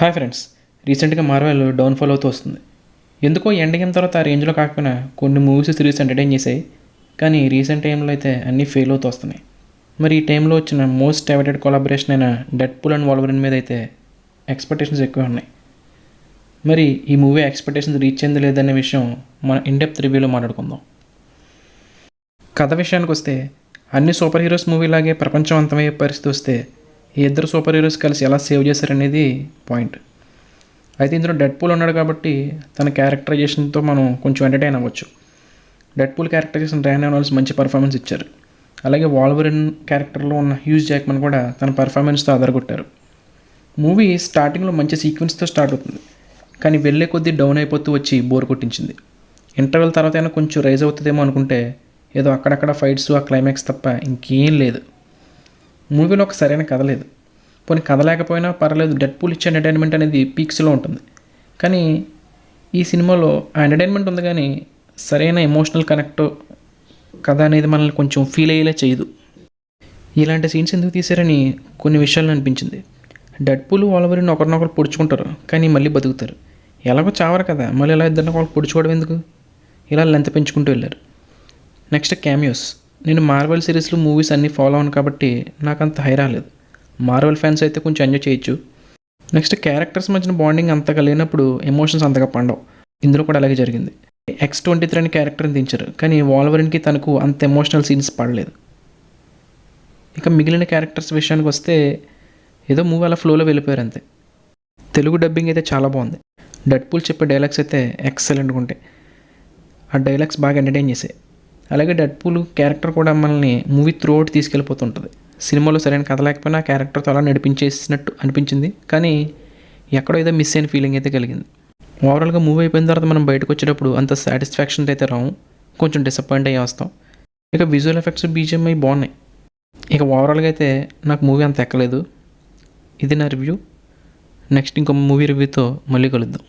Hi friends. రీసెంట్గా Marvel downfall అవుతూ వస్తుంది. ఎందుకో ఎండ్ గేమ్ తర్వాత ఆ రేంజ్లో కాకపోయినా కొన్ని మూవీస్ సిరీస్ ఎంటర్టైన్ చేసాయి. కానీ రీసెంట్ టైంలో అయితే అన్నీ ఫెయిల్ అవుతూ వస్తున్నాయి. మరి ఈ టైంలో వచ్చిన మోస్ట్ అవైటెడ్ కొలాబరేషన్ అయిన డెడ్పూల్ అండ్ వాల్వరిన్ మీద అయితే ఎక్స్పెక్టేషన్స్ ఎక్కువ ఉన్నాయి. మరి ఈ మూవీ ఎక్స్పెక్టేషన్స్ రీచ్ అయింది లేదనే విషయం మన ఇన్డెప్త్ రివ్యూలో మాట్లాడుకుందాం. కథ విషయానికి వస్తే అన్ని సూపర్ హీరోస్ మూవీలాగే ప్రపంచం అంతమయ్యే పరిస్థితి వస్తే ఈ ఇద్దరు సూపర్ హీరోస్ కలిసి ఎలా సేవ్ చేశారనేది పాయింట్. అయితే ఇందులో డెడ్పూల్ ఉన్నాడు కాబట్టి తన క్యారెక్టరైజేషన్తో మనం కొంచెం ఎంటర్టైన్ అవ్వచ్చు. డెడ్పూల్ క్యారెక్టరైజేషన్ ర్యాన్ రెనాల్డ్స్ మంచి పర్ఫార్మెన్స్ ఇచ్చారు. అలాగే వాల్వరిన్ క్యారెక్టర్లో ఉన్న హ్యూజ్ జాక్మన్ కూడా తన పర్ఫార్మెన్స్తో అదరగొట్టారు. మూవీ స్టార్టింగ్లో మంచి సీక్వెన్స్తో స్టార్ట్ అవుతుంది, కానీ వెళ్ళే కొద్దీ డౌన్ అయిపోతూ వచ్చి బోర్ కొట్టించింది. ఇంటర్వెల్ తర్వాత అయినా కొంచెం రైజ్ అవుతుందేమో అనుకుంటే ఏదో అక్కడక్కడ ఫైట్స్, ఆ క్లైమాక్స్ తప్ప ఇంకేం లేదు. మూవీలో ఒక సరైన కథ లేదు. పోనీ కథ లేకపోయినా పర్లేదు, డెడ్పూల్ ఇచ్చే ఎంటర్టైన్మెంట్ అనేది పీక్స్లో ఉంటుంది. కానీ ఈ సినిమాలో ఆ ఎంటర్టైన్మెంట్ ఉంది, కానీ సరైన ఎమోషనల్ కనెక్ట్ కథ అనేది మనల్ని కొంచెం ఫీల్ అయ్యేలా చేయదు. ఇలాంటి సీన్స్ ఎందుకు తీశారని కొన్ని విషయాలు అనిపించింది. డెడ్పూల్ వాల్వరిన్ ఒకరినొకరు పొడుచుకుంటారు, కానీ మళ్ళీ బతుకుతారు. ఎలాగో చావరు కదా, మళ్ళీ ఇలా ఇద్దరిని ఒకరు పొడుచుకోవడం ఎందుకు? ఇలా లెంత్ పెంచుకుంటూ వెళ్ళారు. Next cameos. నేను మార్వెల్ సిరీస్లో మూవీస్ అన్నీ ఫాలో అవ్వను కాబట్టి నాకు అంత హై రాలేదు. మార్వెల్ ఫ్యాన్స్ అయితే కొంచెం ఎంజాయ్ చేయొచ్చు. నెక్స్ట్ క్యారెక్టర్స్ మధ్యన బాండింగ్ అంతగా లేనప్పుడు ఎమోషన్స్ అంతగా పండవు. ఇందులో కూడా అలాగే జరిగింది. X-23 అనే క్యారెక్టర్ని దించారు, కానీ వాల్వరిన్కి తనకు అంత ఎమోషనల్ సీన్స్ పడలేదు. ఇక మిగిలిన క్యారెక్టర్స్ విషయానికి వస్తే ఏదో మూవీ అలా ఫ్లోలో వెళ్ళిపోయారు అంతే. తెలుగు డబ్బింగ్ అయితే చాలా బాగుంది. డెడ్పూల్ చెప్పే డైలాగ్స్ అయితే ఎక్సలెంట్గా ఉంటాయి. ఆ డైలాగ్స్ బాగా ఎంటర్టైన్ చేసాయి. అలాగే డెడ్పూల్ క్యారెక్టర్ కూడా మనల్ని మూవీ త్రూ అవుట్ తీసుకెళ్ళిపోతుంటుంది. సినిమాలో సరైన కథ లేకపోయినా ఆ క్యారెక్టర్తో అలా నడిపించేసినట్టు అనిపించింది, కానీ ఎక్కడో ఏదో మిస్ అయిన ఫీలింగ్ అయితే కలిగింది. ఓవరాల్గా మూవీ అయిపోయిన తర్వాత మనం బయటకు వచ్చేటప్పుడు అంత సాటిస్ఫాక్షన్ అయితే రాము, కొంచెం డిసప్పాయింట్ అయ్యి వస్తాం. ఇక విజువల్ ఎఫెక్ట్స్, బీజిఎంఐ బాగున్నాయి. ఇక ఓవరాల్గా అయితే నాకు మూవీ అంత ఎక్కలేదు. ఇది నా రివ్యూ. నెక్స్ట్ ఇంకో మూవీ రివ్యూతో మళ్ళీ కలుద్దాం.